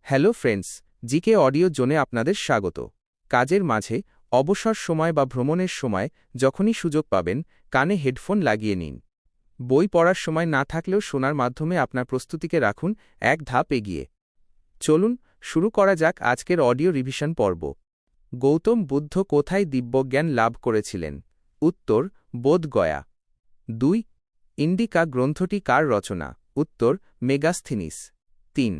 Hello friends, GK audio জোনে আপনাদের স্বাগত। কাজের মাঝে, অবসর সময় বা ভ্রমণের সময় যখনই সুযোগ পাবেন, কানে হেডফোন লাগিয়ে নিন। বই পড়ার সময় না থাকলেও শোনার মাধ্যমে আপনার প্রস্তুতিকে রাখুন এক ধাপ এগিয়ে। চলুন শুরু করা যাক আজকের অডিও রিভিশন পর্ব। গৌতম বুদ্ধ কোথায় দিব্যজ্ঞান লাভ করেছিলেন? উত্তর, বোধগয়া। 2. ইন্ডিকা গ্রন্থটি কার রচনা? উত্তর, মেগাস্থিনিস। 3.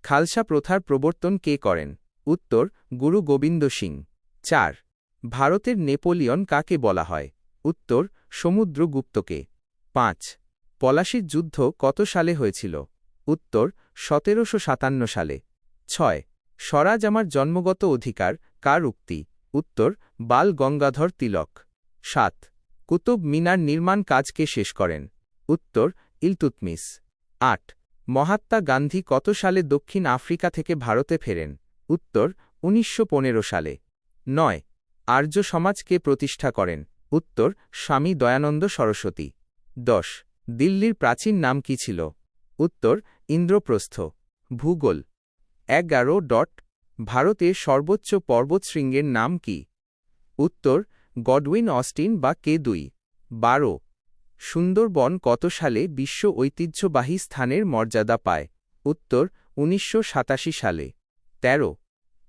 খালসা প্রথার প্রবর্তন কে করেন? উত্তর, গুরু গোবিন্দ সিং। 4. ভারতের নেপোলিয়ন কাকে বলা হয়? উত্তর, সমুদ্রগুপ্তকে। 5. পলাশির যুদ্ধ কত সালে হয়েছিল? উত্তর, 1757 সালে। 6. স্বরাজ আমার জন্মগত অধিকার কার উক্তি? উত্তর, বাল গঙ্গাধর তিলক। 7. কুতুব মিনার নির্মাণ কাজ কে শেষ করেন? উত্তর, ইলতুৎমিশ। 8. মহাত্মা গান্ধী কত সালে দক্ষিণ আফ্রিকা থেকে ভারতে ফেরেন? উত্তর, 1915 সালে। 9. আর্য সমাজ কে প্রতিষ্ঠা করেন? উত্তর, স্বামী দয়ানন্দ সরস্বতী। 10. দিল্লির প্রাচীন নাম কি ছিল? উত্তর, ইন্দ্রপ্রস্থ। ভূগোল। 11. ভারতের সর্বোচ্চ পর্বতশৃঙ্গের নাম কি? উত্তর, গডউইন অস্টিন বা K2। 12. সুন্দরবন কত সালে বিশ্ব ঐতিহ্যবাহী স্থানের মর্যাদা পায়? উত্তর, 1987 সালে। 13.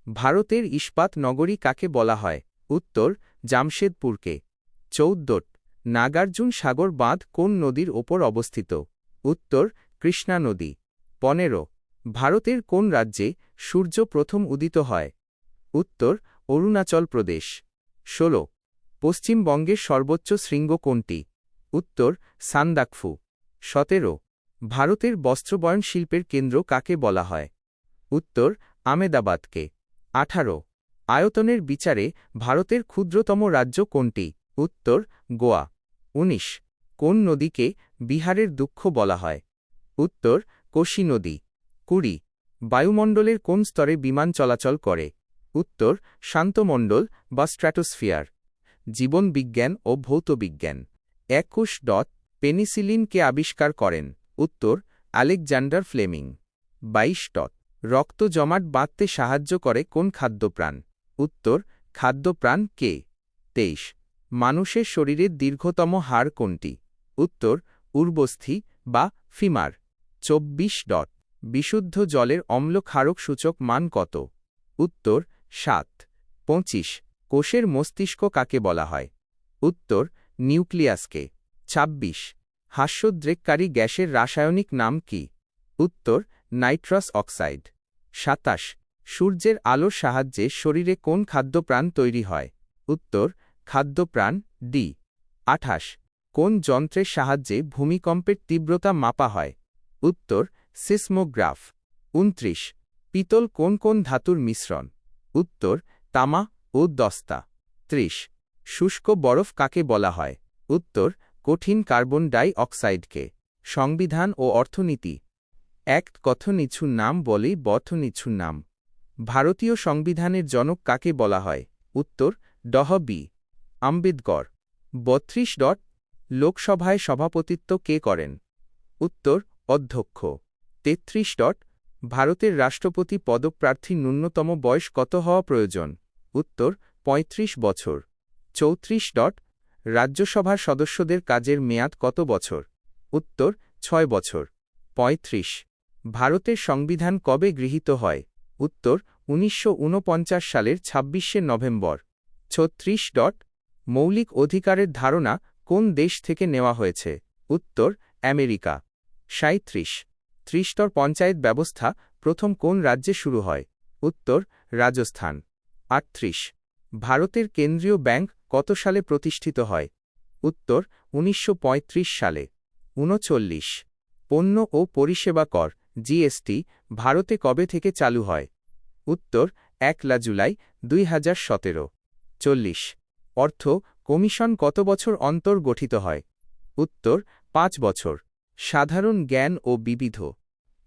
ভারতের ইস্পাত নগরী কাকে বলা হয়? উত্তর, জামশেদপুরকে। 14. নাগার্জুন সাগর বাঁধ কোন নদীর ওপর অবস্থিত? উত্তর, কৃষ্ণা নদী। 15. ভারতের কোন রাজ্যে সূর্য প্রথম উদিত হয়? উত্তর, অরুণাচল প্রদেশ। 16. পশ্চিমবঙ্গের সর্বোচ্চ শৃঙ্গ কোনটি? উত্তর, সান্দাকফু। 17. ভারতের বস্ত্রবয়ন শিল্পের কেন্দ্র কাকে বলা হয়? উত্তর, আমেদাবাদকে। 18. আয়তনের বিচারে ভারতের ক্ষুদ্রতম রাজ্য কোনটি? উত্তর, গোয়া। 19. কোন নদীকে বিহারের দুঃখ বলা হয়? উত্তর, কোশি নদী। 20. বায়ুমণ্ডলের কোন স্তরে বিমান চলাচল করে? উত্তর, শান্তমণ্ডল বা স্ট্র্যাটোস্ফিয়ার। জীবনবিজ্ঞান ও ভৌতবিজ্ঞান। 21. পেনিসিলিন কে আবিষ্কার করেন? উত্তর, আলেকজান্ডার ফ্লেমিং। 22. রক্ত জমাট বাঁধতে সাহায্য করে কোন খাদ্যপ্রাণ? উত্তর, খাদ্যপ্রাণ কে। 23. মানুষের শরীরের দীর্ঘতম হাড় কোনটি? উত্তর, ঊর্বস্থি বা ফিমার। 24. বিশুদ্ধ জলের অম্ল ক্ষারক সূচক মান কত? উত্তর, 7। 25. কোষের মস্তিষ্ক কাকে বলা হয়? উত্তর, নিউক্লিয়াসকে। 26. হাস্যোদ্রেককারী গ্যাসের রাসায়নিক নাম কি? উত্তর, নাইট্রাস অক্সাইড। 27. সূর্যের আলোর সাহায্যে শরীরে কোন খাদ্যপ্রাণ তৈরি হয়? উত্তর, খাদ্যপ্রাণ ডি। 28. কোন যন্ত্রের সাহায্যে ভূমিকম্পের তীব্রতা মাপা হয়? উত্তর, সিসমোগ্রাফ। 29. পিতল কোন কোন ধাতুর মিশ্রণ? উত্তর, তামা ও দস্তা। 30. শুষ্ক বরফ কাকে বলা হয়? উত্তর, কঠিন কার্বন ডাই অক্সাইডকে। সংবিধান ও অর্থনীতি। এক কথ নিছু নাম বলেই বথ নিছু নাম। ভারতীয় সংবিধানের জনক কাকে বলা হয়? উত্তর, ডঃ.বি. আম্বেদকর। 32. লোকসভায় সভাপতিত্ব কে করেন? উত্তর, অধ্যক্ষ। 33. ভারতের রাষ্ট্রপতি পদপ্রার্থীর ন্যূনতম বয়স কত হওয়া প্রয়োজন? উত্তর, 35 বছর। 34. রাজ্যসভার সদস্যদের কাজের মেয়াদ কত বছর? উত্তর, 6 বছর। 35. ভারতের সংবিধান কবে গৃহীত হয়? উত্তর, 1949 সালের 26শে নভেম্বর। 36. মৌলিক অধিকারের ধারণা কোন দেশ থেকে নেওয়া হয়েছে? উত্তর, আমেরিকা। 37. ত্রিস্তর পঞ্চায়েত ব্যবস্থা প্রথম কোন রাজ্যে শুরু হয়? উত্তর, রাজস্থান। 38. ভারতের কেন্দ্রীয় ব্যাংক কত সালে প্রতিষ্ঠিত হয়? উত্তর, 1935 সালে। 39. পণ্য ও পরিষেবা কর জিএসটি ভারতে কবে থেকে চালু হয়? উত্তর, 1 জুলাই 2017। 40. অর্থ কমিশন কত বছর অন্তর গঠিত হয়? উত্তর, 5 বছর। সাধারণ জ্ঞান ও বিবিধ।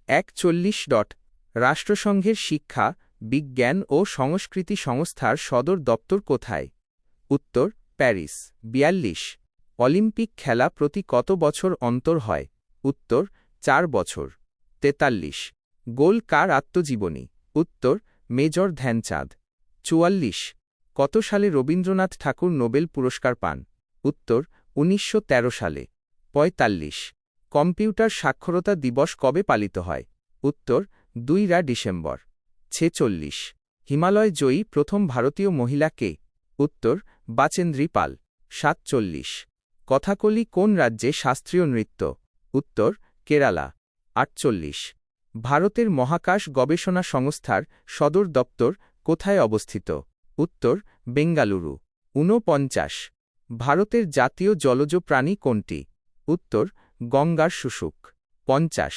41. রাষ্ট্রসংঘের শিক্ষা, বিজ্ঞান ও সংস্কৃতি সংস্থার সদর দপ্তর কোথায়? উত্তর, প্যারিস। 42. অলিম্পিক খেলা প্রতি কত বছর অন্তর হয়? উত্তর, 4 বছর। 43. গোল কার আত্মজীবনী? উত্তর মেজর ধ্যানচাঁদ। ৪৪ কত সালে রবীন্দ্রনাথ ঠাকুর নোবেল পুরস্কার পান? উত্তর ১৯১৩ সালে। ৪৫ কম্পিউটার সাক্ষরতা দিবস কবে পালিত হয়? উত্তর ২ ডিসেম্বর। ৪৬ হিমালয় জয়ী প্রথম ভারতীয় মহিলা কে? উত্তর বাচেন্দ্রী পাল। ৪৭ কথাকলি কোন রাজ্যে শাস্ত্রীয় নৃত্য? উত্তর কেরালা। ৪৮ ভারতের মহাকাশ গবেষণা সংস্থার সদর দপ্তর কোথায় অবস্থিত? উত্তর বেঙ্গালুরু। ৪৯ ভারতের জাতীয় জলজ প্রাণী কোনটি? উত্তর গঙ্গার শুশুক। ৫০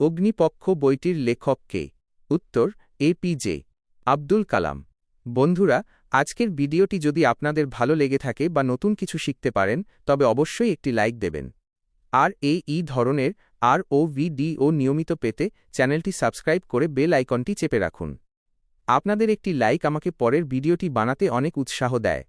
অগ্নিপক্ষ বইটির লেখক কে? উত্তর এপিজে আব্দুল কালাম। বন্ধুরা, আজকের ভিডিওটি যদি আপনাদের ভালো লেগে থাকে বা নতুন কিছু শিখতে পারেন তবে অবশ্যই একটি লাইক দেবেন। আর এই ধরনের আরও ভিডিও নিয়মিত পেতে চ্যানেলটি সাবস্ক্রাইব করে বেল আইকনটি চেপে রাখুন। আপনাদের একটি লাইক আমাকে পরের ভিডিওটি বানাতে অনেক উৎসাহ দেয়।